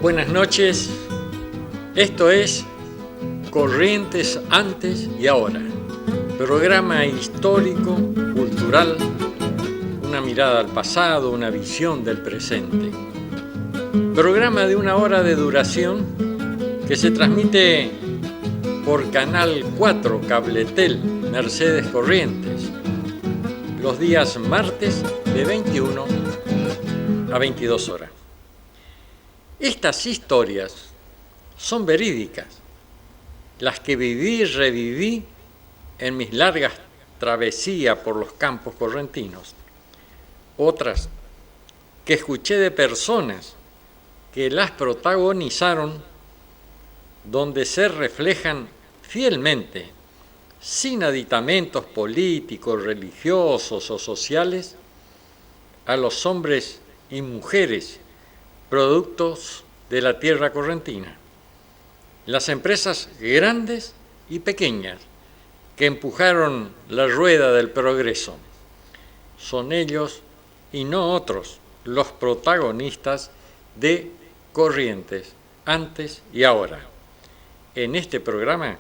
Buenas noches, esto es Corrientes antes y ahora, programa histórico, cultural, una mirada al pasado, una visión del presente. Programa de 1 hora de duración que se transmite por Canal 4 Cabletel Mercedes Corrientes, los días martes de 21 a 22 horas. Estas historias son verídicas, las que viví y reviví en mis largas travesías por los campos correntinos. Otras que escuché de personas que las protagonizaron, donde se reflejan fielmente, sin aditamentos políticos, religiosos o sociales, a los hombres y mujeres productos de la tierra correntina, las empresas grandes y pequeñas que empujaron la rueda del progreso. Son ellos y no otros los protagonistas de Corrientes antes y ahora. En este programa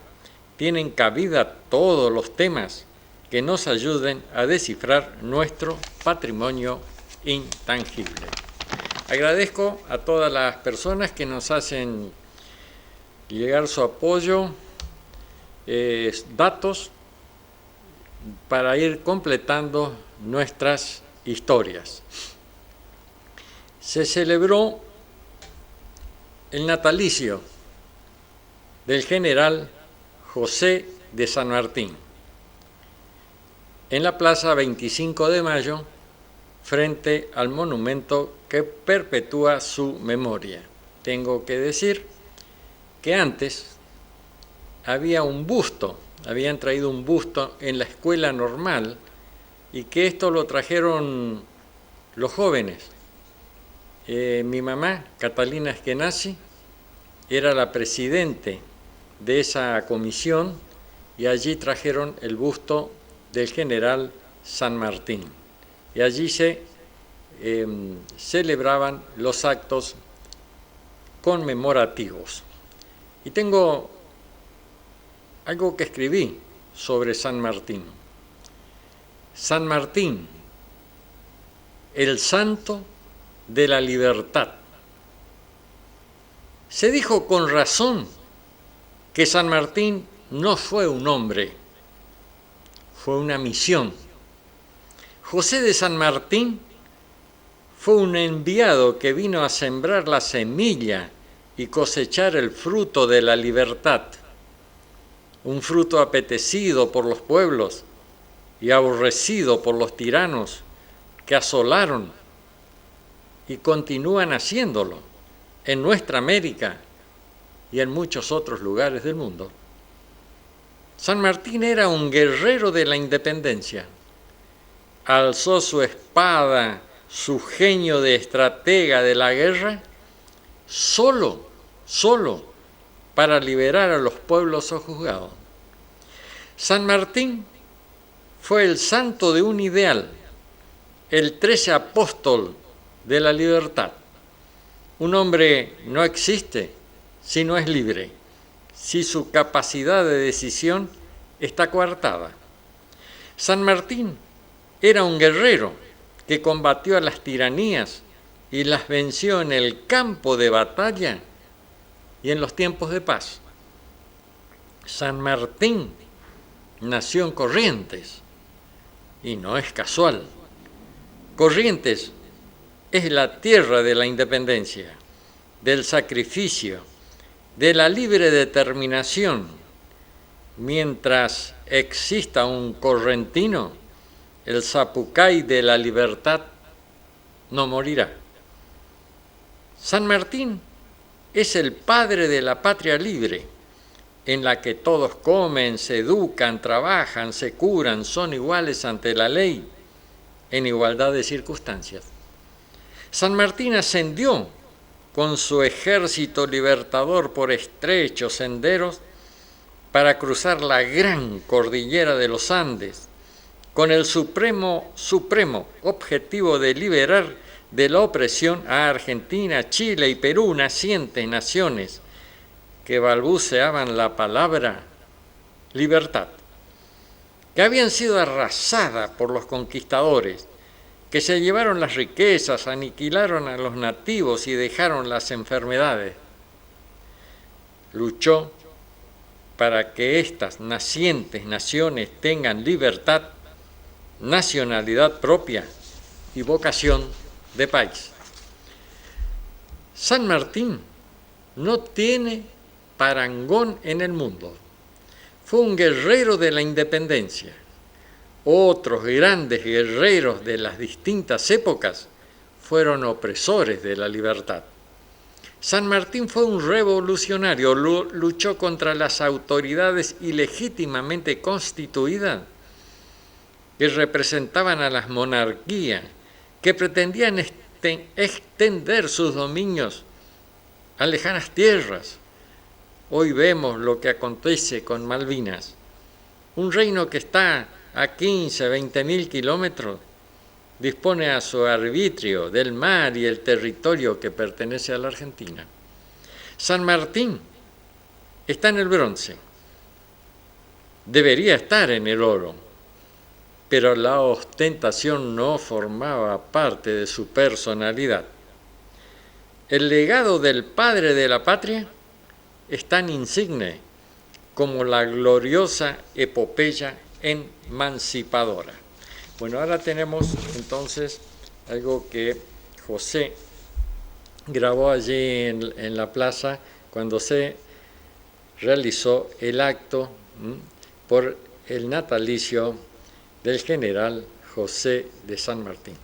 tienen cabida todos los temas que nos ayuden a descifrar nuestro patrimonio intangible. Agradezco a todas las personas que nos hacen llegar su apoyo, datos para ir completando nuestras historias. Se celebró el natalicio del general José de San Martín en la plaza 25 de Mayo, frente al monumento que perpetúa su memoria. Tengo que decir que antes habían traído un busto en la escuela normal y que esto lo trajeron los jóvenes. Mi mamá, Catalina Eskenazi, era la presidente de esa comisión y allí trajeron el busto del general San Martín. Y allí se celebraban los actos conmemorativos. Y tengo algo que escribí sobre San Martín. San Martín, el santo de la libertad. Se dijo con razón que San Martín no fue un hombre, fue una misión. José de San Martín fue un enviado que vino a sembrar la semilla y cosechar el fruto de la libertad, un fruto apetecido por los pueblos y aborrecido por los tiranos que asolaron y continúan haciéndolo en nuestra América y en muchos otros lugares del mundo. San Martín era un guerrero de la independencia. Alzó su espada, su genio de estratega de la guerra, solo para liberar a los pueblos sojuzgados. San Martín fue el santo de un ideal, el 13 apóstol de la libertad. Un hombre no existe si no es libre, si su capacidad de decisión está coartada. San Martín era un guerrero que combatió a las tiranías y las venció en el campo de batalla y en los tiempos de paz. San Martín nació en Corrientes y no es casual. Corrientes es la tierra de la independencia, del sacrificio, de la libre determinación. Mientras exista un correntino, el zapucay de la libertad no morirá. San Martín es el padre de la patria libre, en la que todos comen, se educan, trabajan, se curan, son iguales ante la ley, en igualdad de circunstancias. San Martín ascendió con su ejército libertador por estrechos senderos para cruzar la gran cordillera de los Andes, con el supremo objetivo de liberar de la opresión a Argentina, Chile y Perú, nacientes naciones que balbuceaban la palabra libertad, que habían sido arrasadas por los conquistadores, que se llevaron las riquezas, aniquilaron a los nativos y dejaron las enfermedades. Luchó para que estas nacientes naciones tengan libertad, nacionalidad propia y vocación de país. San Martín no tiene parangón en el mundo. Fue un guerrero de la independencia. Otros grandes guerreros de las distintas épocas fueron opresores de la libertad. San Martín fue un revolucionario, luchó contra las autoridades ilegítimamente constituidas que representaban a las monarquías, que pretendían extender sus dominios a lejanas tierras. Hoy vemos lo que acontece con Malvinas, un reino que está a 15, 20 mil kilómetros, dispone a su arbitrio del mar y el territorio que pertenece a la Argentina. San Martín está en el bronce, debería estar en el oro, pero la ostentación no formaba parte de su personalidad. El legado del padre de la patria es tan insigne como la gloriosa epopeya emancipadora. Bueno, ahora tenemos entonces algo que José grabó allí en la plaza cuando se realizó el acto por el natalicio del general José de San Martín.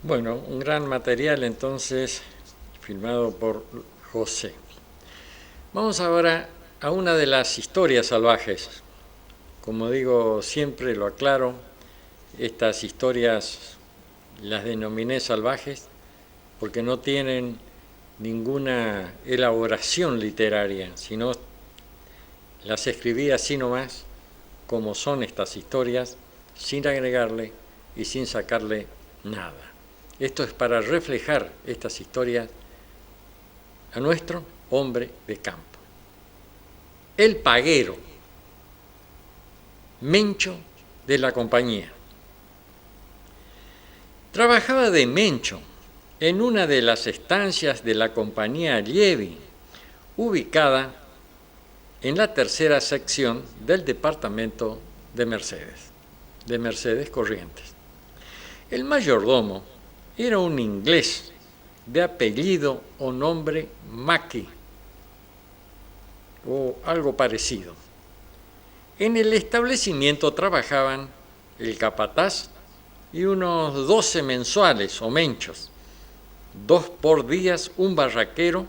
Bueno, un gran material entonces filmado por José. Vamos ahora a una de las historias salvajes. Como digo, siempre lo aclaro, estas historias las denominé salvajes porque no tienen ninguna elaboración literaria, sino las escribí así nomás, como son estas historias, sin agregarle y sin sacarle nada. Esto es para reflejar estas historias a nuestro hombre de campo. El paguero, Mencho de la compañía. Trabajaba de Mencho en una de las estancias de la compañía Lievi, ubicada en la tercera sección del departamento de Mercedes Corrientes. El mayordomo era un inglés de apellido o nombre Mackey, o algo parecido. En el establecimiento trabajaban el capataz y unos 12 mensuales o menchos, 2 por día, un barraquero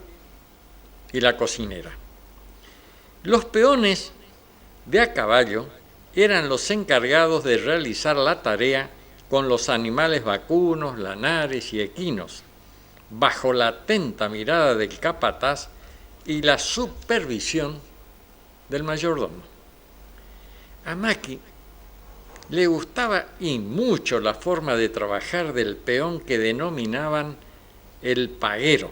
y la cocinera. Los peones de a caballo eran los encargados de realizar la tarea con los animales vacunos, lanares y equinos, bajo la atenta mirada del capataz y la supervisión del mayordomo. A Maki le gustaba y mucho la forma de trabajar del peón que denominaban el paguero,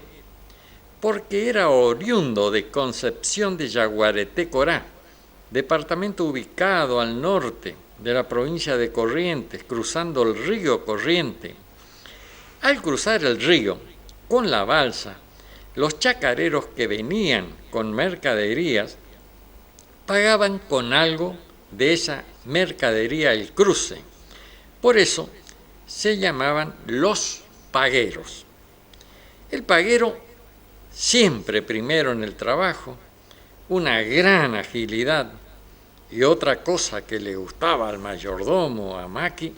porque era oriundo de Concepción de Yaguareté, Corá, departamento ubicado al norte de la provincia de Corrientes, cruzando el río Corriente. Al cruzar el río con la balsa, los chacareros que venían con mercaderías pagaban con algo de esa mercadería el cruce. Por eso se llamaban los pagueros. El paguero siempre primero en el trabajo, una gran agilidad, y otra cosa que le gustaba al mayordomo, a Maki,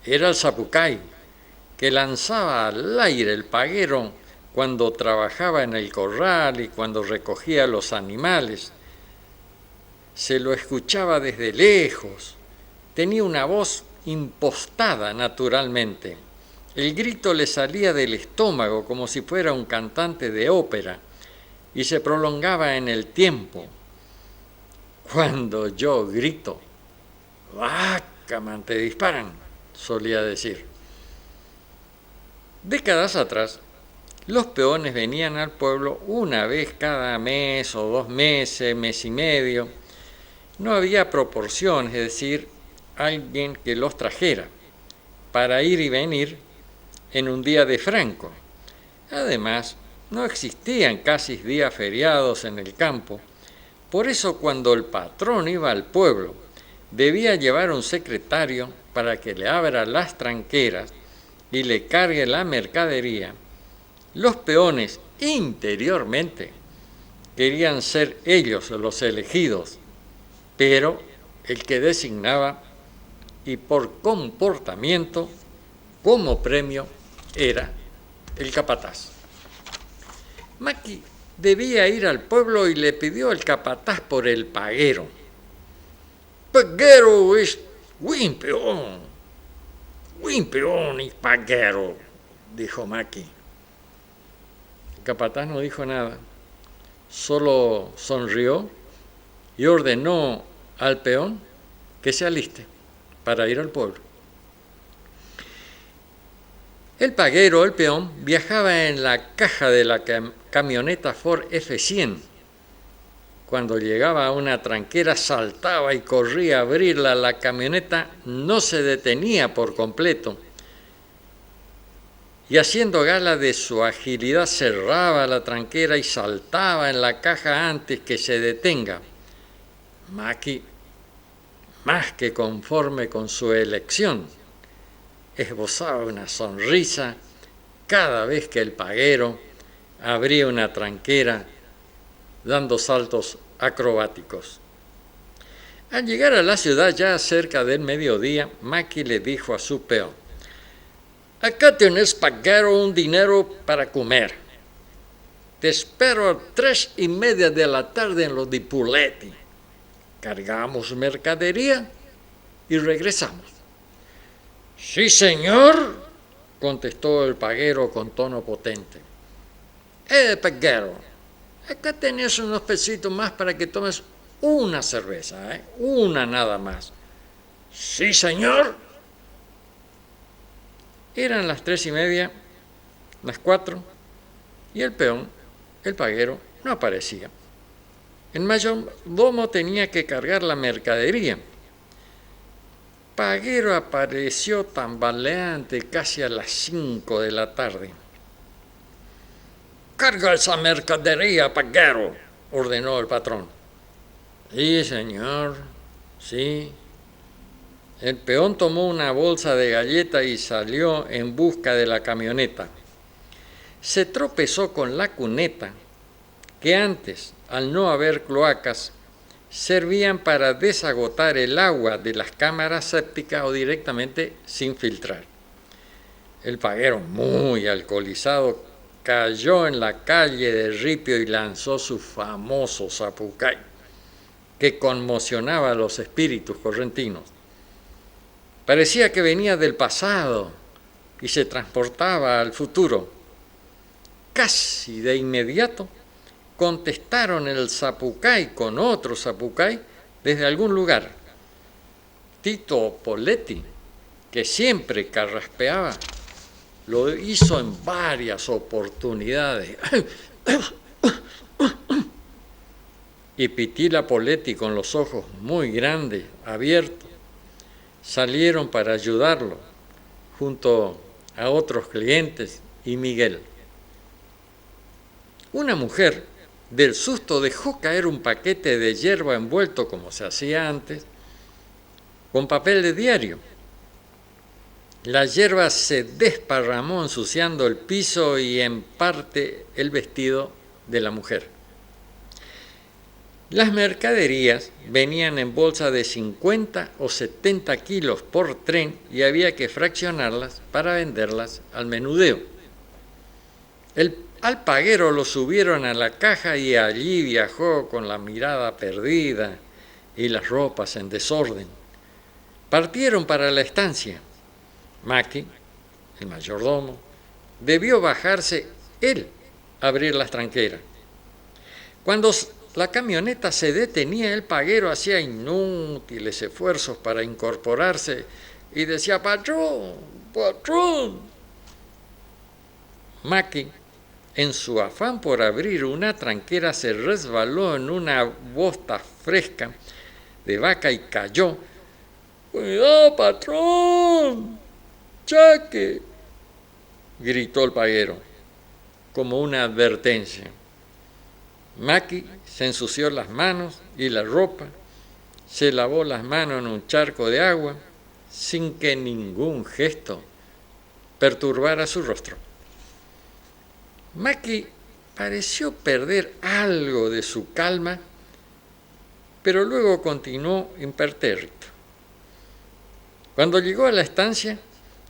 era el zapucay, que lanzaba al aire el paguero cuando trabajaba en el corral y cuando recogía los animales. Se lo escuchaba desde lejos, tenía una voz impostada naturalmente. El grito le salía del estómago como si fuera un cantante de ópera y se prolongaba en el tiempo. Cuando yo grito, ¡vaca, man, te disparan!, solía decir. Décadas atrás, los peones venían al pueblo una vez cada mes o 2 meses, mes y medio. No había proporción, es decir, alguien que los trajera para ir y venir en un día de franco. Además, no existían casi días feriados en el campo. Por eso, cuando el patrón iba al pueblo, debía llevar un secretario para que le abra las tranqueras y le cargue la mercadería. Los peones interiormente querían ser ellos los elegidos, pero el que designaba y por comportamiento como premio era el capataz. Maki debía ir al pueblo y le pidió al capataz por el paguero. Paguero es buen peón y paguero, dijo Maki. El capataz no dijo nada, solo sonrió y ordenó al peón que se aliste para ir al pueblo. El paguero, el peón, viajaba en la caja de la camioneta Ford F100. Cuando llegaba a una tranquera saltaba y corría a abrirla. La camioneta no se detenía por completo. Y haciendo gala de su agilidad cerraba la tranquera y saltaba en la caja antes que se detenga. Maki, más que conforme con su elección, esbozaba una sonrisa cada vez que el paguero abría una tranquera dando saltos acrobáticos. Al llegar a la ciudad ya cerca del mediodía, Maki le dijo a su peón: Acá tenés, paguero, un dinero para comer. Te espero a 3:30 de la tarde en los di Puletti. Cargamos mercadería y regresamos. Sí, señor, contestó el paguero con tono potente. Paguero, acá tenés unos pesitos más para que tomes una cerveza, una nada más. Sí, señor. Eran las 3:30, las 4, y el peón, el paguero, no aparecía. El mayordomo tenía que cargar la mercadería. Paguero apareció tambaleante casi a las 5 de la tarde. «Carga esa mercadería, paguero», ordenó el patrón. «Sí, señor, sí». El peón tomó una bolsa de galletas y salió en busca de la camioneta. Se tropezó con la cuneta, que antes, al no haber cloacas, servían para desagotar el agua de las cámaras sépticas o directamente sin filtrar. El paguero, muy alcoholizado, cayó en la calle de Ripio y lanzó su famoso zapucay, que conmocionaba a los espíritus correntinos. Parecía que venía del pasado y se transportaba al futuro. Casi de inmediato contestaron el zapucay con otro zapucay desde algún lugar. Tito Poletti, que siempre carraspeaba, lo hizo en varias oportunidades. Y Pitila Poletti, con los ojos muy grandes, abiertos, salieron para ayudarlo, junto a otros clientes y Miguel. Una mujer, del susto, dejó caer un paquete de hierba envuelto, como se hacía antes, con papel de diario. La hierba se desparramó ensuciando el piso y en parte el vestido de la mujer. Las mercaderías venían en bolsa de 50 o 70 kilos por tren y había que fraccionarlas para venderlas al menudeo. Al paguero lo subieron a la caja y allí viajó con la mirada perdida y las ropas en desorden. Partieron para la estancia. Maki, el mayordomo, debió bajarse él a abrir las tranqueras. Cuando la camioneta se detenía, el paguero hacía inútiles esfuerzos para incorporarse y decía: «Patrón, patrón». Maki, en su afán por abrir una tranquera, se resbaló en una bosta fresca de vaca y cayó. «¡Cuidado, patrón! ¡Chaque!», gritó el paguero, como una advertencia. Maki se ensució las manos y la ropa, se lavó las manos en un charco de agua, sin que ningún gesto perturbara su rostro. Maki pareció perder algo de su calma, pero luego continuó impertérrito. Cuando llegó a la estancia,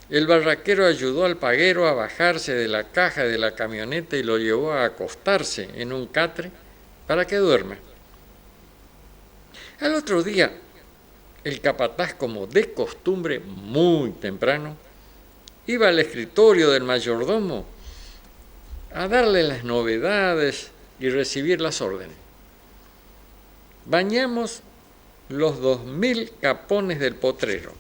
el barraquero ayudó al paguero a bajarse de la caja de la camioneta y lo llevó a acostarse en un catre para que duerma. Al otro día, el capataz, como de costumbre, muy temprano, iba al escritorio del mayordomo a darle las novedades y recibir las órdenes. Bañamos los 2000 capones del potrero.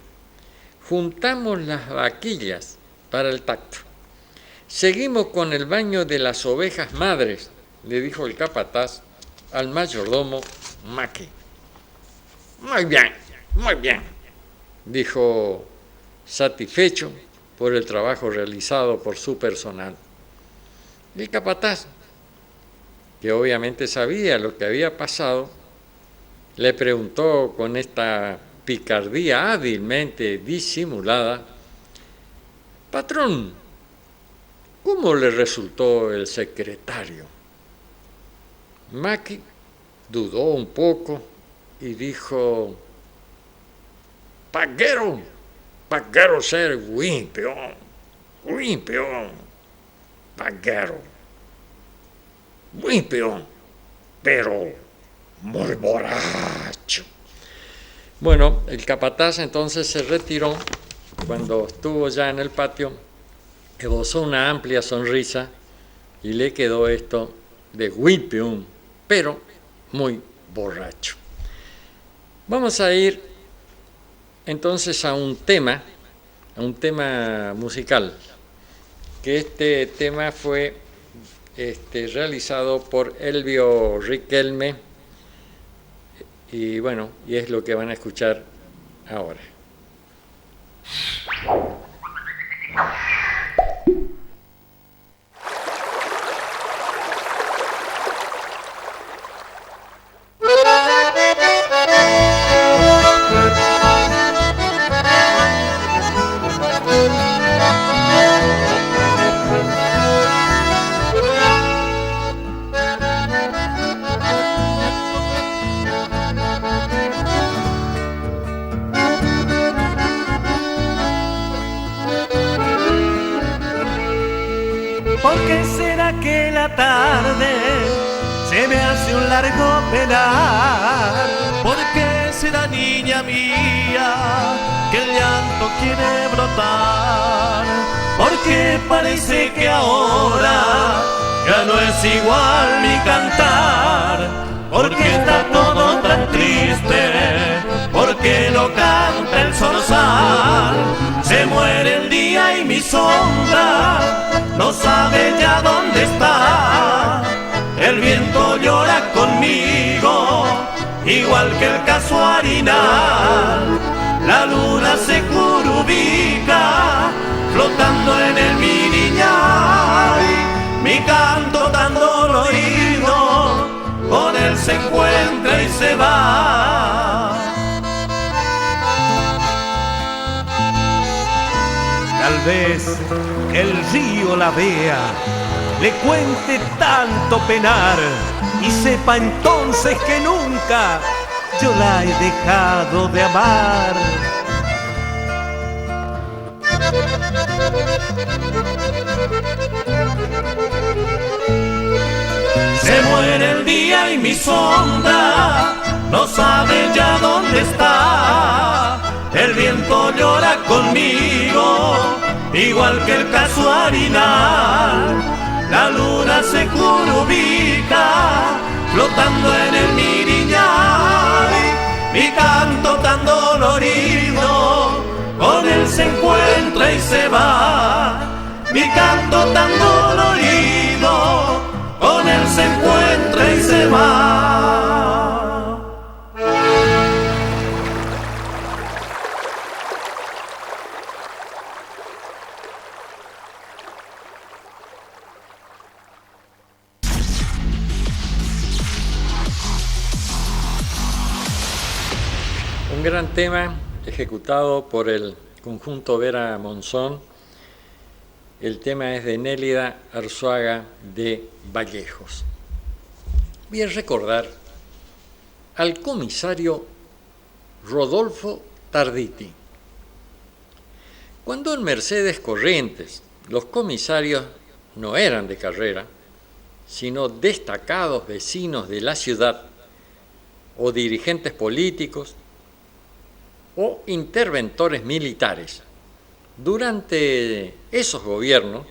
Juntamos las vaquillas para el tacto. Seguimos con el baño de las ovejas madres, le dijo el capataz al mayordomo Maki. Muy bien, dijo satisfecho por el trabajo realizado por su personal. El capataz, que obviamente sabía lo que había pasado, le preguntó con esta picardía hábilmente disimulada: «Patrón, ¿cómo le resultó el secretario?». Maki dudó un poco y dijo: «Paguero ser oui, peón, Muy peón, vaquero. Muy peón, pero muy borracho. Bueno, el capataz entonces se retiró. Cuando estuvo ya en el patio, esbozó una amplia sonrisa y le quedó esto de muy peón, pero muy borracho. Vamos a ir entonces a un tema musical, que este tema fue realizado por Elvio Riquelme, y bueno, y es lo que van a escuchar ahora. ¿Por qué será que la tarde se me hace un largo penar? ¿Por qué será, niña mía, que el llanto quiere brotar? Porque parece que ahora ya no es igual mi cantar. Porque está todo tan triste, porque no canta el zorzal. Se muere el día y mi sombra no sabe ya dónde está. El viento llora conmigo, igual que el casuarinal. La luna se curubica, flotando en el miriñay. Mi canto tan dolorido, con él se encuentra y se va. Tal vez el río la vea, le cuente tanto penar y sepa entonces que nunca yo la he dejado de amar. Se muere el día y mi sombra no sabe ya dónde está. El viento llora conmigo, igual que el casuarinal. La luna se curubica, flotando en el miriñay. Mi canto tan dolorido, con él se encuentra y se va. Mi canto tan dolorido, con él se encuentra y se va. Un gran tema ejecutado por el conjunto Vera Monzón. El tema es de Nélida Arzuaga de Vallejos. Voy a recordar al comisario Rodolfo Tarditi. Cuando en Mercedes Corrientes los comisarios no eran de carrera, sino destacados vecinos de la ciudad o dirigentes políticos o interventores militares. Durante esos gobiernos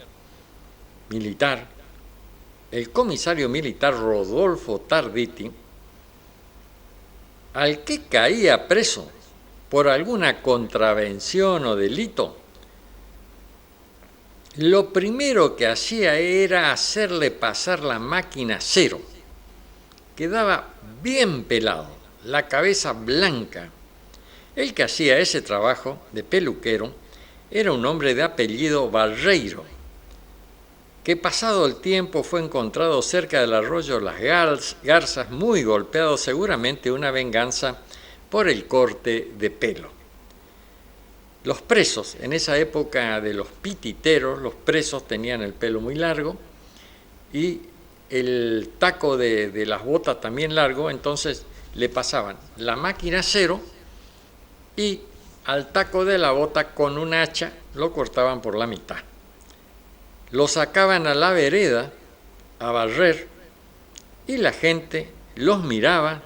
militar, el comisario militar Rodolfo Tarditi, al que caía preso por alguna contravención o delito, lo primero que hacía era hacerle pasar la máquina cero. Quedaba bien pelado, la cabeza blanca. El que hacía ese trabajo de peluquero era un hombre de apellido Barreiro, que pasado el tiempo fue encontrado cerca del arroyo Las Garzas, muy golpeado, seguramente una venganza por el corte de pelo. Los presos, en esa época de los pititeros, los presos tenían el pelo muy largo y el taco de las botas también largo, entonces le pasaban la máquina cero y al taco de la bota con un hacha lo cortaban por la mitad. los sacaban a la vereda a barrer y la gente los miraba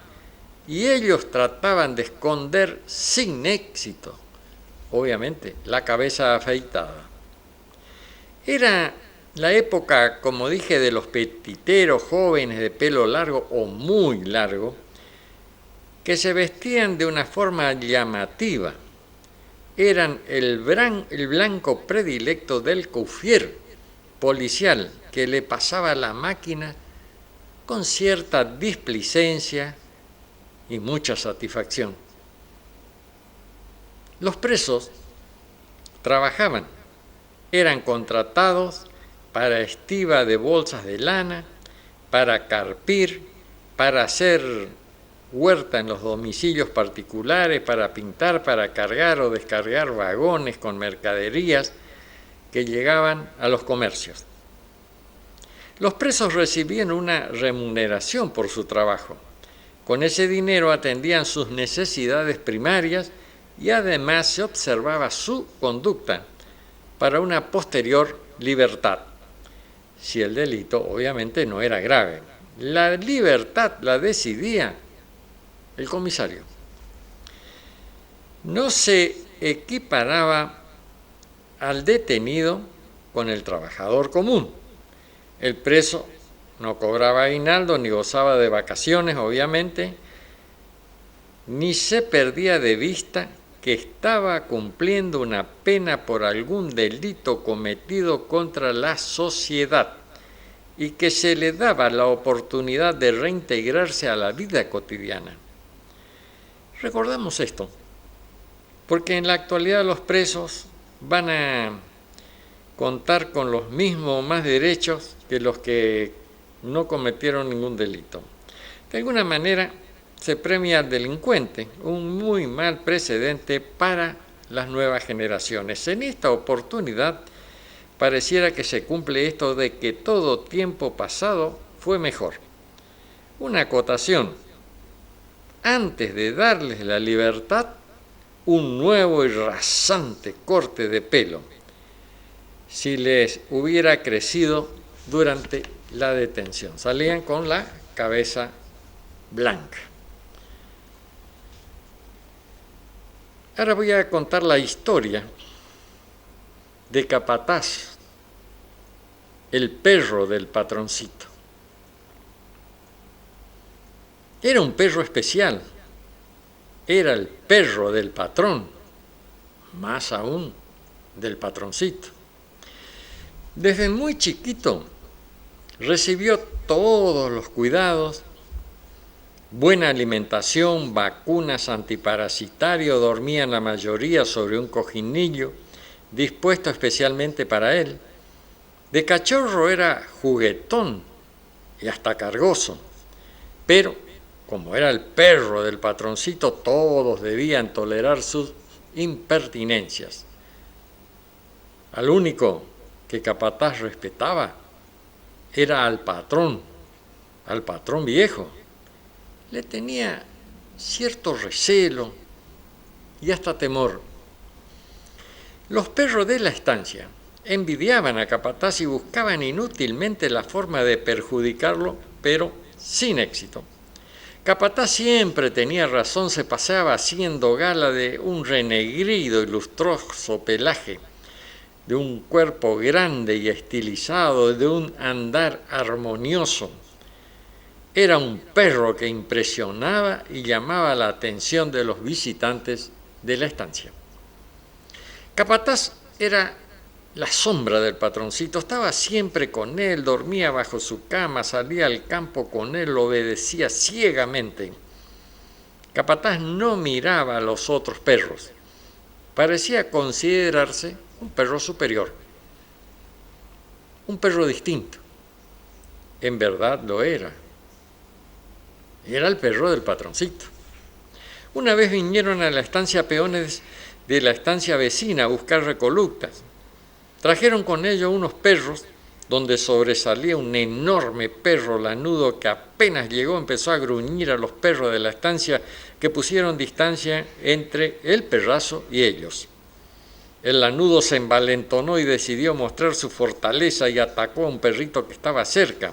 y ellos trataban de esconder sin éxito, obviamente, la cabeza afeitada. Era la época, como dije, de los petiteros jóvenes de pelo largo o muy largo, que se vestían de una forma llamativa. Eran el blanco predilecto del cuffier policial que le pasaba la máquina con cierta displicencia y mucha satisfacción. Los presos trabajaban, eran contratados para estiba de bolsas de lana, para carpir, para hacer huerta en los domicilios particulares, para pintar, para cargar o descargar vagones con mercaderías que llegaban a los comercios. Los presos recibían una remuneración por su trabajo. Con ese dinero atendían sus necesidades primarias y además se observaba su conducta para una posterior libertad, si el delito obviamente no era grave. La libertad la decidía el comisario. No se equiparaba al detenido con el trabajador común. El preso no cobraba aguinaldo ni gozaba de vacaciones, obviamente, ni se perdía de vista que estaba cumpliendo una pena por algún delito cometido contra la sociedad y que se le daba la oportunidad de reintegrarse a la vida cotidiana. Recordamos esto, porque en la actualidad los presos van a contar con los mismos o más derechos que los que no cometieron ningún delito. De alguna manera se premia al delincuente, un muy mal precedente para las nuevas generaciones. En esta oportunidad pareciera que se cumple esto de que todo tiempo pasado fue mejor. Una acotación: antes de darles la libertad, un nuevo y rasante corte de pelo, si les hubiera crecido durante la detención. Salían con la cabeza blanca. Ahora voy a contar la historia de Capataz, el perro del patroncito. Era un perro especial, era el perro del patrón, más aún del patroncito. Desde muy chiquito recibió todos los cuidados, buena alimentación, vacunas antiparasitarios, dormían la mayoría sobre un cojinillo dispuesto especialmente para él. De cachorro era juguetón y hasta cargoso, pero como era el perro del patroncito, todos debían tolerar sus impertinencias. Al único que Capataz respetaba era al patrón viejo. Le tenía cierto recelo y hasta temor. Los perros de la estancia envidiaban a Capataz y buscaban inútilmente la forma de perjudicarlo, pero sin éxito. Capataz siempre tenía razón, se paseaba haciendo gala de un renegrido y lustroso pelaje, de un cuerpo grande y estilizado, de un andar armonioso. Era un perro que impresionaba y llamaba la atención de los visitantes de la estancia. Capataz era la sombra del patroncito, estaba siempre con él, dormía bajo su cama, salía al campo con él, lo obedecía ciegamente. Capataz no miraba a los otros perros, parecía considerarse un perro superior, un perro distinto. En verdad lo era. Era el perro del patroncito. Una vez vinieron a la estancia peones de la estancia vecina a buscar recolutas. Trajeron con ellos unos perros, donde sobresalía un enorme perro lanudo que apenas llegó empezó a gruñir a los perros de la estancia, que pusieron distancia entre el perrazo y ellos. El lanudo se envalentonó y decidió mostrar su fortaleza y atacó a un perrito que estaba cerca.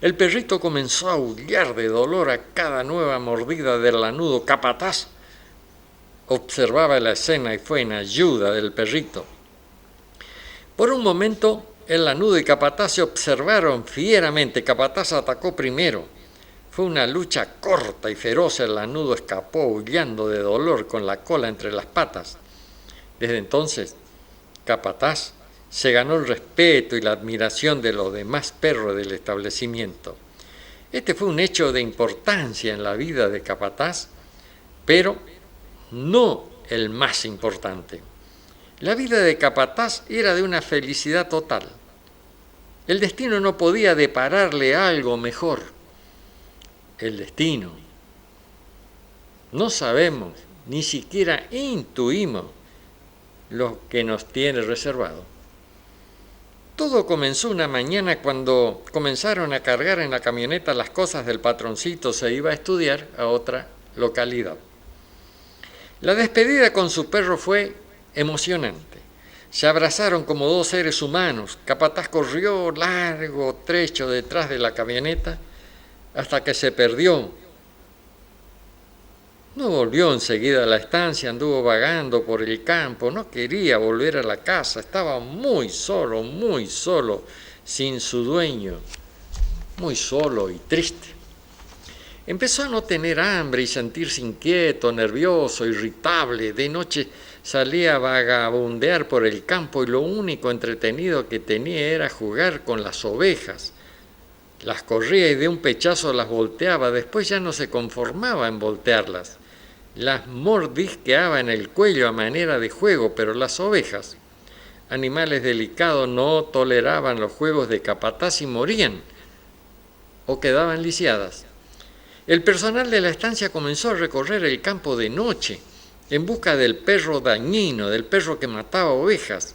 El perrito comenzó a aullar de dolor a cada nueva mordida del lanudo. Capataz observaba la escena y fue en ayuda del perrito. Por un momento, el lanudo y Capataz se observaron fieramente. Capataz atacó primero. Fue una lucha corta y feroz. El lanudo escapó aullando de dolor con la cola entre las patas. Desde entonces, Capataz se ganó el respeto y la admiración de los demás perros del establecimiento. Este fue un hecho de importancia en la vida de Capataz, pero no el más importante. La vida de Capataz era de una felicidad total. El destino no podía depararle algo mejor. El destino. No sabemos, ni siquiera intuimos lo que nos tiene reservado. Todo comenzó una mañana cuando comenzaron a cargar en la camioneta las cosas del patroncito. Se iba a estudiar a otra localidad. La despedida con su perro fue emocionante. Se abrazaron como dos seres humanos. Capataz corrió largo trecho detrás de la camioneta hasta que se perdió. No volvió enseguida a la estancia, anduvo vagando por el campo, no quería volver a la casa, estaba muy solo, sin su dueño, muy solo y triste. Empezó a no tener hambre y sentirse inquieto, nervioso, irritable. De noche salía a vagabundear por el campo y lo único entretenido que tenía era jugar con las ovejas. Las corría y de un pechazo las volteaba, después ya no se conformaba en voltearlas. Las mordisqueaba en el cuello a manera de juego, pero las ovejas, animales delicados, no toleraban los juegos de Capataz y morían o quedaban lisiadas. El personal de la estancia comenzó a recorrer el campo de noche en busca del perro dañino, del perro que mataba ovejas.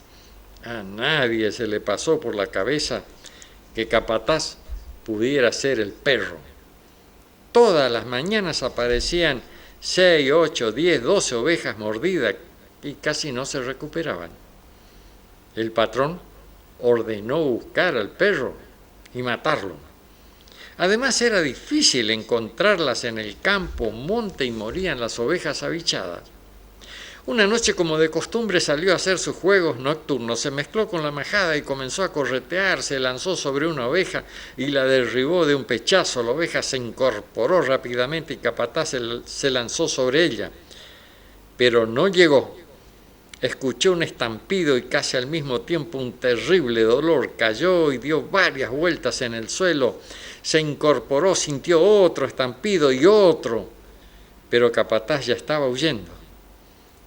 A nadie se le pasó por la cabeza que Capataz pudiera ser el perro. Todas las mañanas aparecían 6, 8, 10, 12 ovejas mordidas y casi no se recuperaban. El patrón ordenó buscar al perro y matarlo. Además era difícil encontrarlas en el campo, monte y morían las ovejas abichadas. Una noche, como de costumbre, salió a hacer sus juegos nocturnos, se mezcló con la majada y comenzó a corretear, se lanzó sobre una oveja y la derribó de un pechazo. La oveja se incorporó rápidamente y Capataz se lanzó sobre ella, pero no llegó. Escuchó un estampido y casi al mismo tiempo un terrible dolor. Cayó y dio varias vueltas en el suelo, se incorporó, sintió otro estampido y otro, pero Capataz ya estaba huyendo.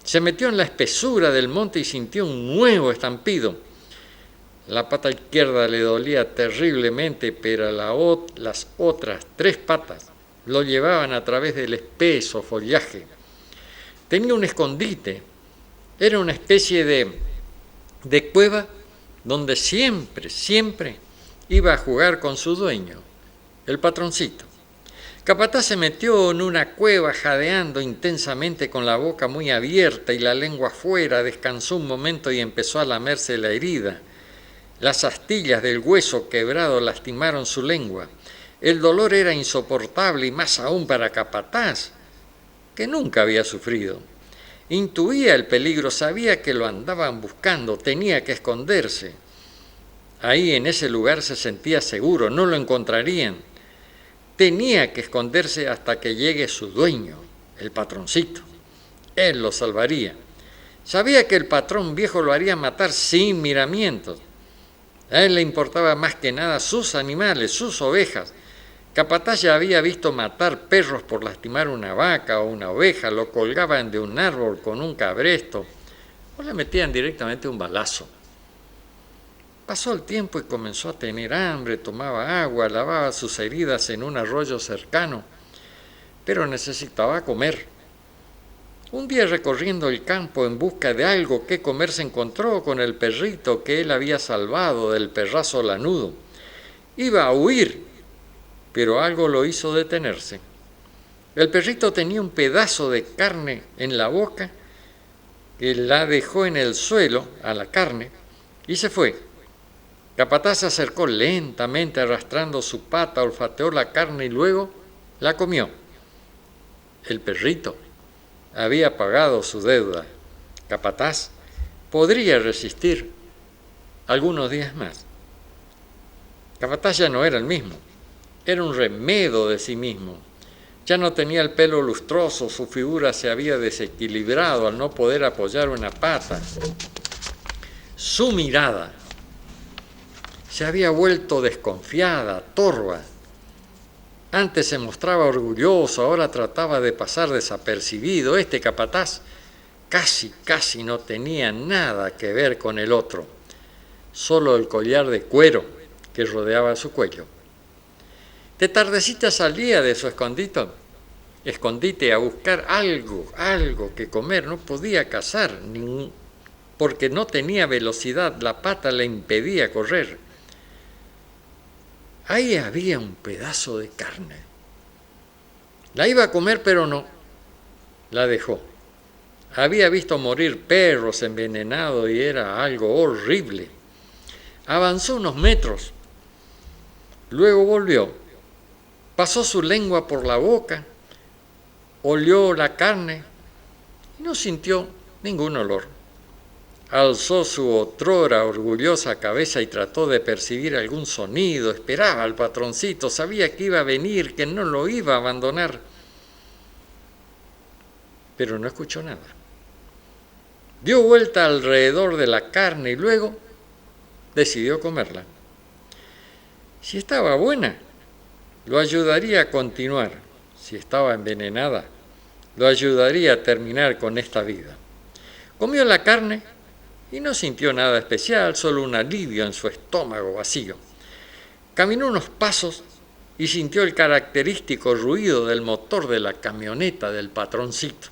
Se metió en la espesura del monte y sintió un nuevo estampido. La pata izquierda le dolía terriblemente, pero las otras 3 patas lo llevaban a través del espeso follaje. Tenía un escondite. Era una especie de cueva donde siempre iba a jugar con su dueño, el patroncito. Capataz se metió en una cueva jadeando intensamente con la boca muy abierta y la lengua afuera, descansó un momento y empezó a lamerse la herida. Las astillas del hueso quebrado lastimaron su lengua. El dolor era insoportable y más aún para Capataz, que nunca había sufrido. Intuía el peligro, sabía que lo andaban buscando, tenía que esconderse. Ahí en ese lugar se sentía seguro, no lo encontrarían. Tenía que esconderse hasta que llegue su dueño, el patroncito. Él lo salvaría. Sabía que el patrón viejo lo haría matar sin miramientos. A él le importaba más que nada sus animales, sus ovejas. Capataz ya había visto matar perros por lastimar una vaca o una oveja, lo colgaban de un árbol con un cabresto o le metían directamente un balazo. Pasó el tiempo y comenzó a tener hambre, tomaba agua, lavaba sus heridas en un arroyo cercano, pero necesitaba comer. Un día recorriendo el campo en busca de algo que comer se encontró con el perrito que él había salvado del perrazo lanudo. Iba a huir, pero algo lo hizo detenerse. El perrito tenía un pedazo de carne en la boca Él la dejó en el suelo a la carne y se fue. Capataz se acercó lentamente arrastrando su pata, olfateó la carne y luego la comió. El perrito había pagado su deuda. Capataz podría resistir algunos días más. Capataz ya no era el mismo, era un remedo de sí mismo. Ya no tenía el pelo lustroso, su figura se había desequilibrado al no poder apoyar una pata. Su mirada se había vuelto desconfiada, torva. Antes se mostraba orgulloso, ahora trataba de pasar desapercibido. Este capataz casi no tenía nada que ver con el otro, solo el collar de cuero que rodeaba su cuello. De tardecita salía de su escondite a buscar algo que comer. No podía cazar, porque no tenía velocidad, la pata le impedía correr. Ahí había un pedazo de carne. La iba a comer, pero no, la dejó. Había visto morir perros envenenados y era algo horrible. Avanzó unos metros, luego volvió, pasó su lengua por la boca, olió la carne y no sintió ningún olor. Alzó su otrora orgullosa cabeza y trató de percibir algún sonido. Esperaba al patroncito, sabía que iba a venir, que no lo iba a abandonar. Pero no escuchó nada. Dio vuelta alrededor de la carne y luego decidió comerla. Si estaba buena, lo ayudaría a continuar. Si estaba envenenada, lo ayudaría a terminar con esta vida. Comió la carne y no sintió nada especial, solo un alivio en su estómago vacío. Caminó unos pasos y sintió el característico ruido del motor de la camioneta del patroncito.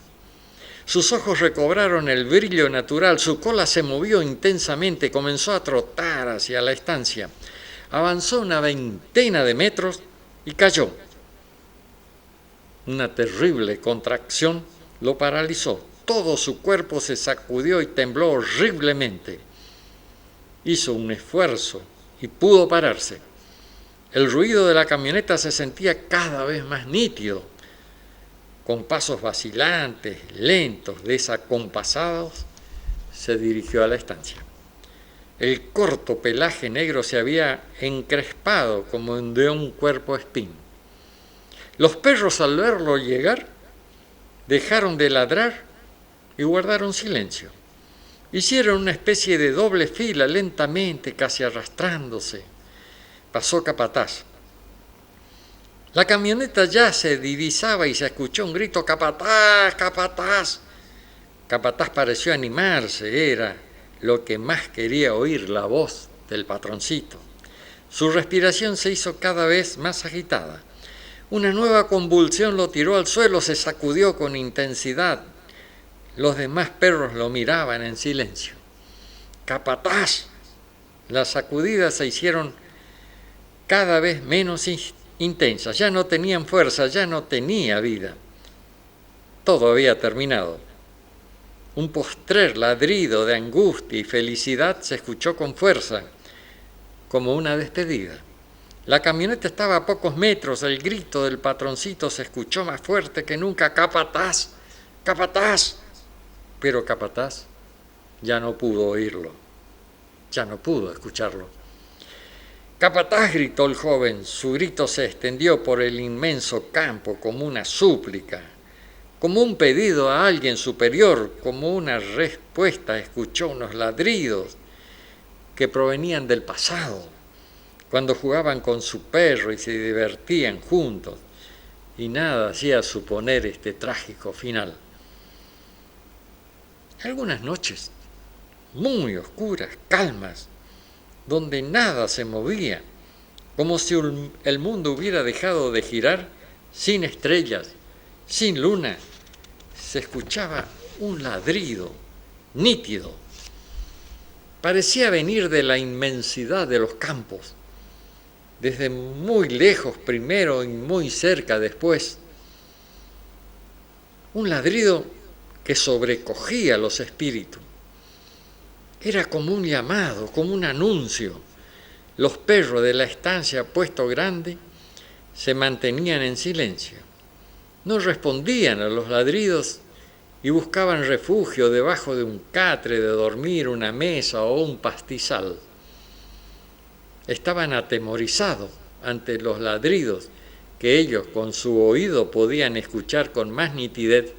Sus ojos recobraron el brillo natural, su cola se movió intensamente, comenzó a trotar hacia la estancia. Avanzó una 20 de metros y cayó. Una terrible contracción lo paralizó. Todo su cuerpo se sacudió y tembló horriblemente. Hizo un esfuerzo y pudo pararse. El ruido de la camioneta se sentía cada vez más nítido. Con pasos vacilantes, lentos, desacompasados, se dirigió a la estancia. El corto pelaje negro se había encrespado como de un cuerpo espín. Los perros, al verlo llegar, dejaron de ladrar y guardaron silencio. Hicieron una especie de doble fila, lentamente, casi arrastrándose. Pasó Capataz. La camioneta ya se divisaba y se escuchó un grito: ¡Capataz! ¡Capataz! Capataz pareció animarse, era lo que más quería oír, la voz del patroncito. Su respiración se hizo cada vez más agitada. Una nueva convulsión lo tiró al suelo, se sacudió con intensidad. Los demás perros lo miraban en silencio. ¡Capataz! Las sacudidas se hicieron cada vez menos intensas. Ya no tenían fuerza, ya no tenía vida. Todo había terminado. Un postrer ladrido de angustia y felicidad se escuchó con fuerza, como una despedida. La camioneta estaba a pocos metros, el grito del patroncito se escuchó más fuerte que nunca: ¡Capataz! ¡Capataz! Pero Capataz ya no pudo oírlo, ya no pudo escucharlo. ¡Capataz!, gritó el joven. Su grito se extendió por el inmenso campo como una súplica, como un pedido a alguien superior, como una respuesta. Escuchó unos ladridos que provenían del pasado, cuando jugaban con su perro y se divertían juntos, y nada hacía suponer este trágico final. Algunas noches muy oscuras, calmas, donde nada se movía, como si el mundo hubiera dejado de girar, sin estrellas, sin luna, se escuchaba un ladrido nítido. Parecía venir de la inmensidad de los campos, desde muy lejos primero y muy cerca después. Un ladrido que sobrecogía a los espíritus. Era como un llamado, como un anuncio. Los perros de la estancia Puesto Grande se mantenían en silencio. No respondían a los ladridos y buscaban refugio debajo de un catre de dormir, una mesa o un pastizal. Estaban atemorizados ante los ladridos que ellos con su oído podían escuchar con más nitidez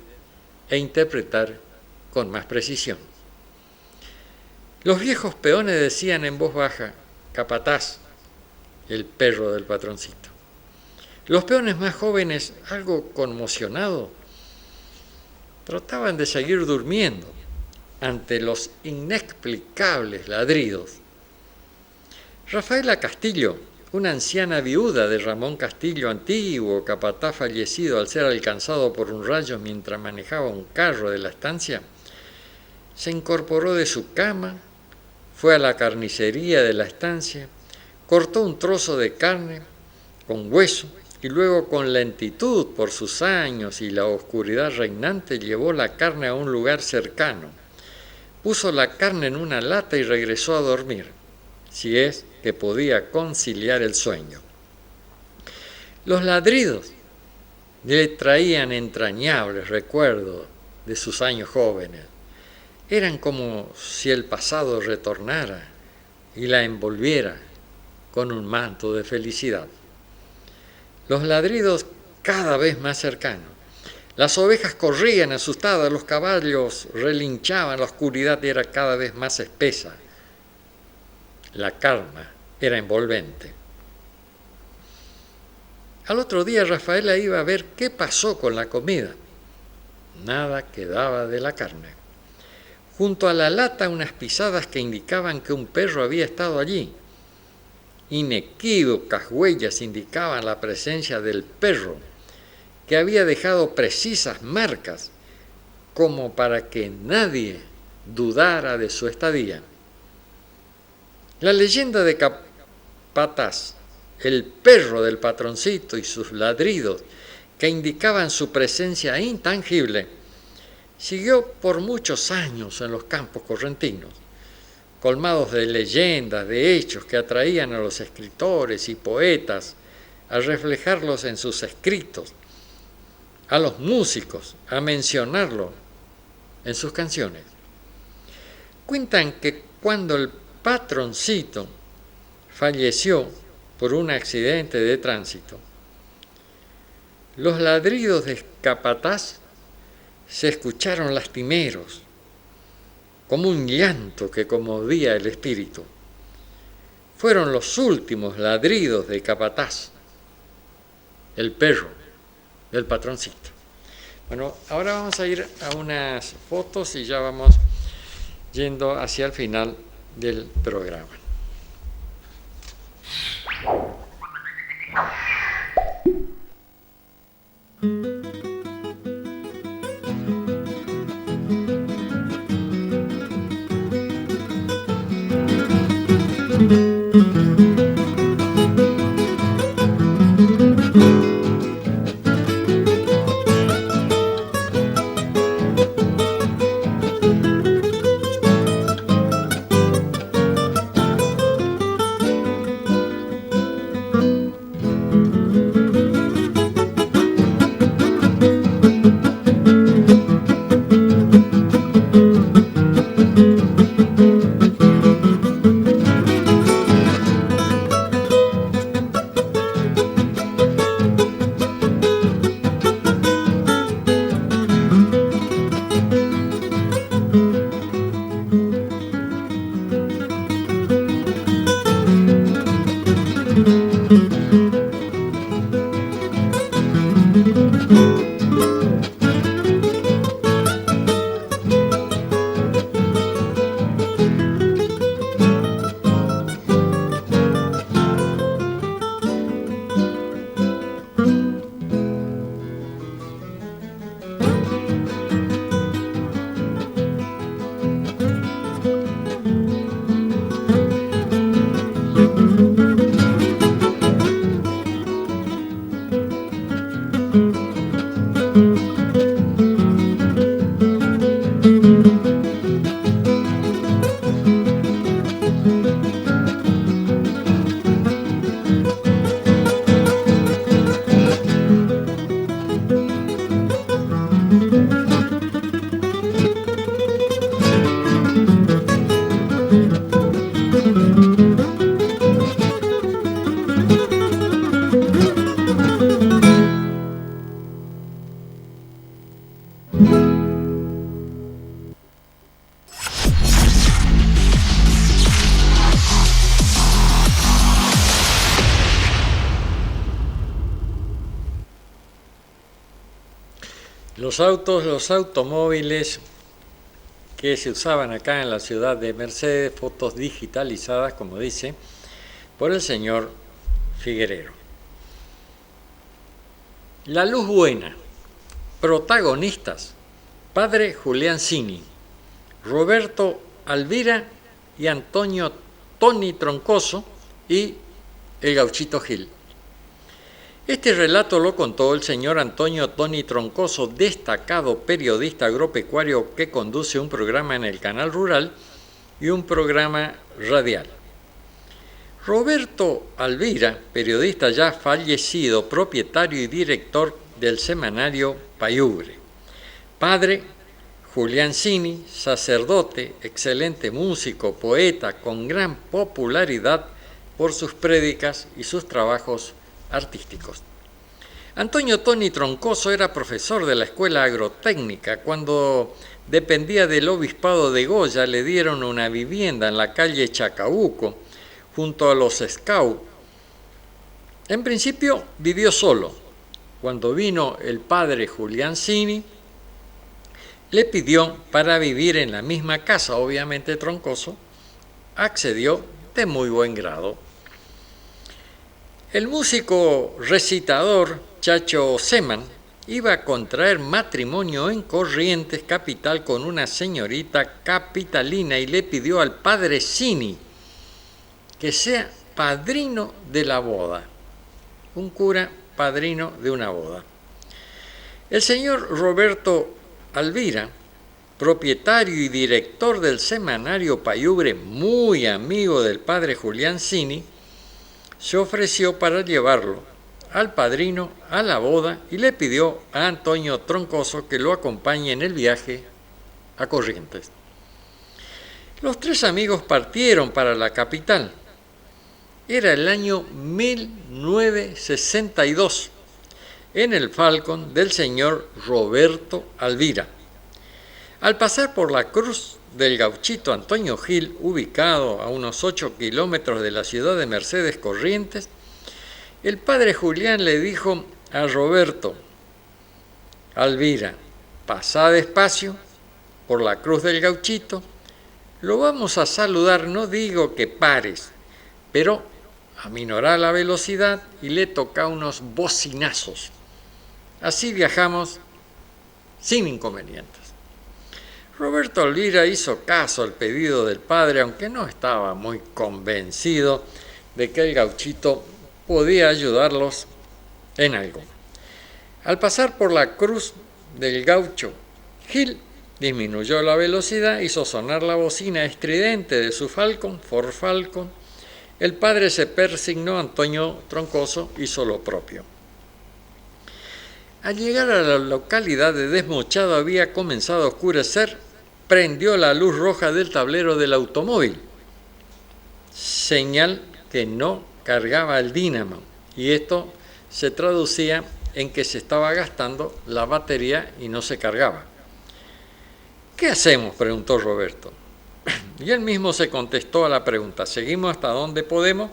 e interpretar con más precisión. Los viejos peones decían en voz baja: capataz, el perro del patroncito. Los peones más jóvenes, algo conmocionados, trataban de seguir durmiendo ante los inexplicables ladridos. Rafaela Castillo, una anciana viuda de Ramón Castillo, antiguo capataz fallecido al ser alcanzado por un rayo mientras manejaba un carro de la estancia, se incorporó de su cama, fue a la carnicería de la estancia, cortó un trozo de carne con hueso y luego, con lentitud por sus años y la oscuridad reinante, llevó la carne a un lugar cercano. Puso la carne en una lata y regresó a dormir, si es que podía conciliar el sueño. Los ladridos le traían entrañables recuerdos de sus años jóvenes. Eran como si el pasado retornara y la envolviera con un manto de felicidad. Los ladridos cada vez más cercanos. Las ovejas corrían asustadas, los caballos relinchaban, la oscuridad era cada vez más espesa. La calma era envolvente. Al otro día Rafaela iba a ver qué pasó con la comida. Nada quedaba de la carne. Junto a la lata unas pisadas que indicaban que un perro había estado allí. Inequívocas huellas indicaban la presencia del perro, que había dejado precisas marcas como para que nadie dudara de su estadía. La leyenda de Capataz, el perro del patroncito y sus ladridos que indicaban su presencia intangible, siguió por muchos años en los campos correntinos, colmados de leyendas, de hechos que atraían a los escritores y poetas a reflejarlos en sus escritos, a los músicos a mencionarlo en sus canciones. Cuentan que cuando el patroncito falleció por un accidente de tránsito, los ladridos de Capataz se escucharon lastimeros, como un llanto que conmovía el espíritu. Fueron los últimos ladridos de Capataz, el perro del patroncito. Bueno, ahora vamos a ir a unas fotos y ya vamos yendo hacia el final del programa. Los automóviles que se usaban acá en la ciudad de Mercedes, fotos digitalizadas, como dice, por el señor Figuerero. La luz buena. Protagonistas: padre Julián Cini, Roberto Alvira y Antonio Tony Troncoso y el Gauchito Gil. Este relato lo contó el señor Antonio Tony Troncoso, destacado periodista agropecuario que conduce un programa en el Canal Rural y un programa radial. Roberto Alvira, periodista ya fallecido, propietario y director del semanario Payubre. Padre Julián Cini, sacerdote, excelente músico, poeta, con gran popularidad por sus prédicas y sus trabajos artísticos. Antonio Tony Troncoso era profesor de la Escuela Agrotécnica. Cuando dependía del Obispado de Goya, le dieron una vivienda en la calle Chacabuco, junto a los Scouts. En principio vivió solo. Cuando vino el padre Julián Cini, le pidió para vivir en la misma casa. Obviamente Troncoso accedió de muy buen grado. El músico recitador Chacho Seman iba a contraer matrimonio en Corrientes capital con una señorita capitalina y le pidió al padre Cini que sea padrino de la boda. Un cura padrino de una boda. El señor Roberto Alvira, propietario y director del semanario Payubre, muy amigo del padre Julián Cini, se ofreció para llevarlo al padrino a la boda y le pidió a Antonio Troncoso que lo acompañe en el viaje a Corrientes. Los tres amigos partieron para la capital. Era el año 1962, en el Falcon del señor Roberto Alvira. Al pasar por la cruz del Gauchito Antonio Gil, ubicado a unos 8 kilómetros de la ciudad de Mercedes Corrientes, el padre Julián le dijo a Roberto Alvira: pasá despacio por la cruz del Gauchito, lo vamos a saludar, no digo que pares, pero aminorá la velocidad y le toca unos bocinazos. Así viajamos sin inconvenientes. Roberto Alvira hizo caso al pedido del padre, aunque no estaba muy convencido de que el Gauchito podía ayudarlos en algo. Al pasar por la cruz del Gaucho Gil, disminuyó la velocidad, hizo sonar la bocina estridente de su Falcon, Ford Falcon. El padre se persignó, Antonio Troncoso hizo lo propio. Al llegar a la localidad de Desmochado había comenzado a oscurecer, prendió la luz roja del tablero del automóvil, señal que no cargaba el dínamo, y esto se traducía en que se estaba gastando la batería y no se cargaba. ¿Qué hacemos?, preguntó Roberto. Y él mismo se contestó a la pregunta: seguimos hasta donde podemos,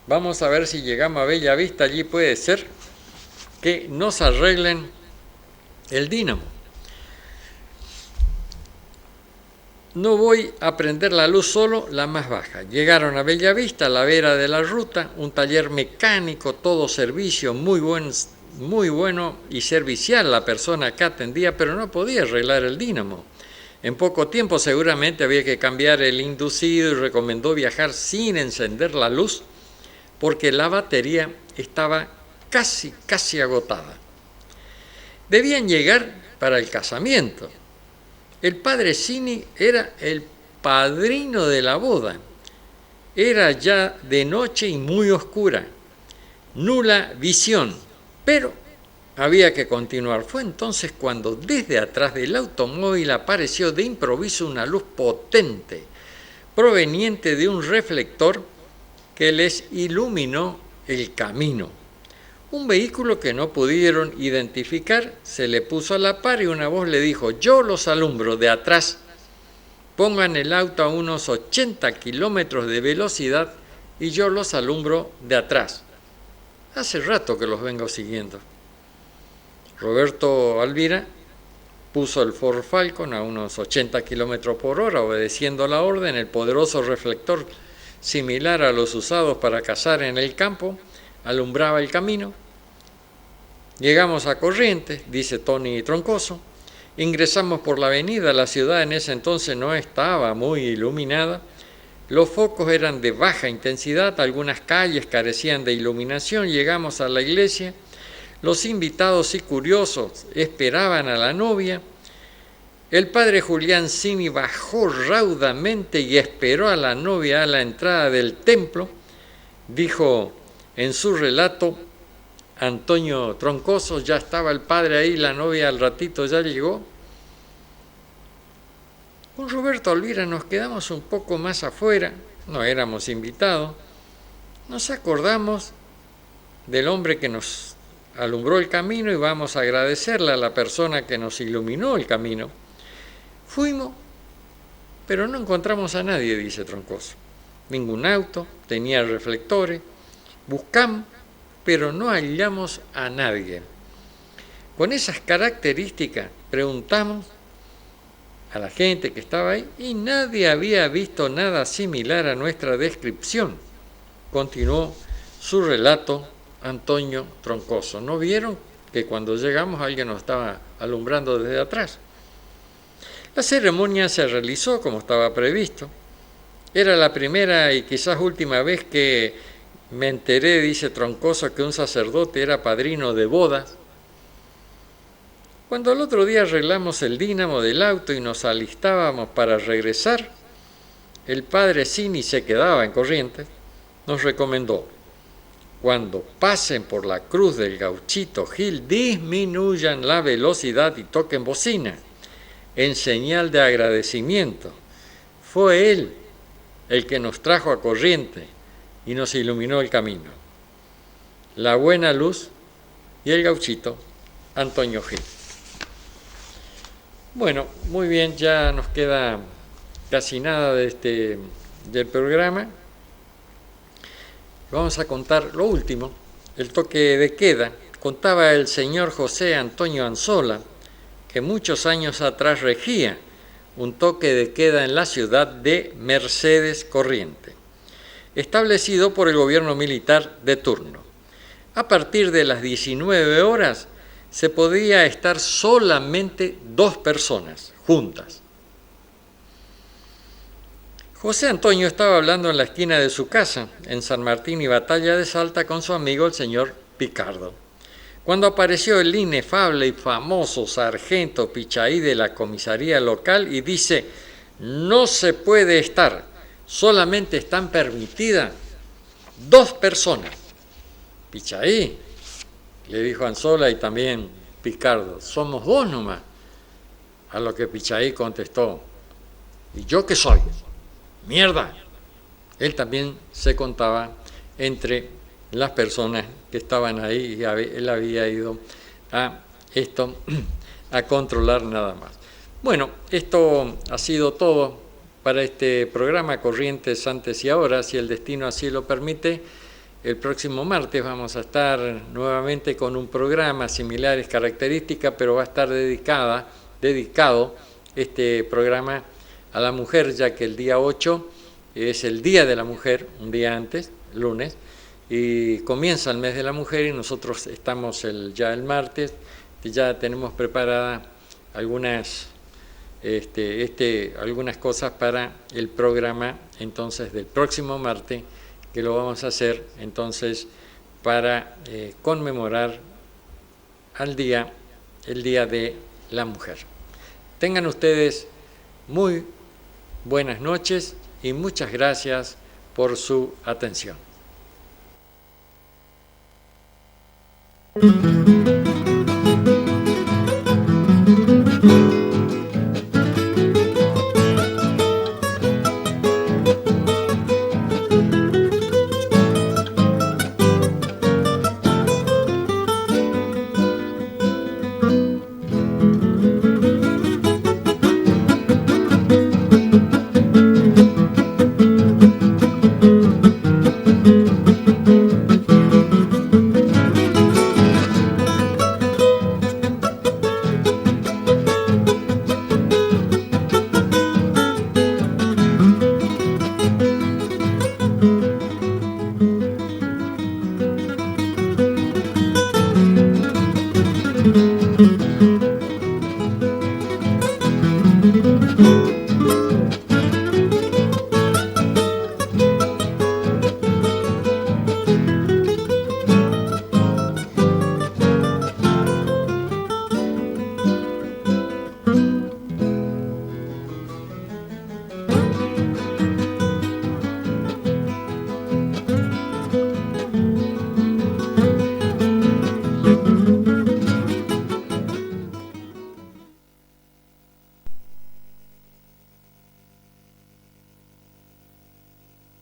vamos a ver si llegamos a Bella Vista, allí puede ser que nos arreglen el dínamo. No voy a prender la luz solo, la más baja. Llegaron a Bella Vista, a la vera de la ruta, un taller mecánico, todo servicio, muy bueno y servicial la persona que atendía, pero no podía arreglar el dínamo. En poco tiempo seguramente había que cambiar el inducido y recomendó viajar sin encender la luz porque la batería estaba casi agotada. Debían llegar para el casamiento. El padre Cini era el padrino de la boda. Era ya de noche y muy oscura, nula visión, pero había que continuar. Fue entonces cuando desde atrás del automóvil apareció de improviso una luz potente, proveniente de un reflector que les iluminó el camino. Un vehículo que no pudieron identificar se le puso a la par y una voz le dijo: yo los alumbro de atrás, pongan el auto a unos 80 kilómetros de velocidad y yo los alumbro de atrás. Hace rato que los vengo siguiendo. Roberto Alvira puso el Ford Falcon a unos 80 kilómetros por hora, obedeciendo la orden. El poderoso reflector, similar a los usados para cazar en el campo, alumbraba el camino. Llegamos a Corrientes, dice Tony Troncoso. Ingresamos por la avenida. La ciudad en ese entonces no estaba muy iluminada. Los focos eran de baja intensidad, algunas calles carecían de iluminación. Llegamos a la iglesia. Los invitados y curiosos esperaban a la novia. El padre Julián Simi bajó raudamente y esperó a la novia a la entrada del templo. Dijo en su relato Antonio Troncoso: ya estaba el padre ahí, la novia al ratito ya llegó. Con Roberto Alvira nos quedamos un poco más afuera, no éramos invitados. Nos acordamos del hombre que nos alumbró el camino y vamos a agradecerle a la persona que nos iluminó el camino. Fuimos, pero no encontramos a nadie, dice Troncoso. Ningún auto, tenía reflectores. Buscamos, pero no hallamos a nadie. Con esas características preguntamos a la gente que estaba ahí y nadie había visto nada similar a nuestra descripción. Continuó su relato Antonio Troncoso. ¿No vieron que cuando llegamos alguien nos estaba alumbrando desde atrás? La ceremonia se realizó como estaba previsto. Era la primera y quizás última vez que me enteré, dice Troncoso, que un sacerdote era padrino de bodas. Cuando el otro día arreglamos el dínamo del auto y nos alistábamos para regresar, el padre Cini se quedaba en Corrientes, nos recomendó: cuando pasen por la cruz del Gauchito Gil, disminuyan la velocidad y toquen bocina, en señal de agradecimiento. Fue él el que nos trajo a Corrientes y nos iluminó el camino. La buena luz y el gauchito Antonio Gil. Bueno, muy bien, ya nos queda casi nada del programa. Vamos a contar lo último, el toque de queda. Contaba el señor José Antonio Anzola que muchos años atrás regía un toque de queda en la ciudad de Mercedes Corrientes, establecido por el gobierno militar de turno. A partir de las 19 horas se podía estar solamente 2 personas juntas. José Antonio estaba hablando en la esquina de su casa, en San Martín y Batalla de Salta, con su amigo el señor Picardo, cuando apareció el inefable y famoso sargento Pichaí de la comisaría local y dice: no se puede estar, solamente están permitidas 2 personas. Pichaí, le dijo Anzola y también Picardo: somos 2 nomás. A lo que Pichaí contestó: ¿y yo qué soy? ¡Mierda! Él también se contaba entre las personas que estaban ahí y él había ido a controlar nada más. Bueno, esto ha sido todo para este programa Corrientes antes y ahora. Si el destino así lo permite, el próximo martes vamos a estar nuevamente con un programa similares características, pero va a estar dedicado este programa a la mujer, ya que el día 8 es el Día de la Mujer, un día antes, lunes, y comienza el mes de la mujer y nosotros estamos ya el martes, ya tenemos preparadas algunas cosas para el programa entonces del próximo martes, que lo vamos a hacer entonces para conmemorar el Día de la Mujer. Tengan ustedes muy buenas noches y muchas gracias por su atención.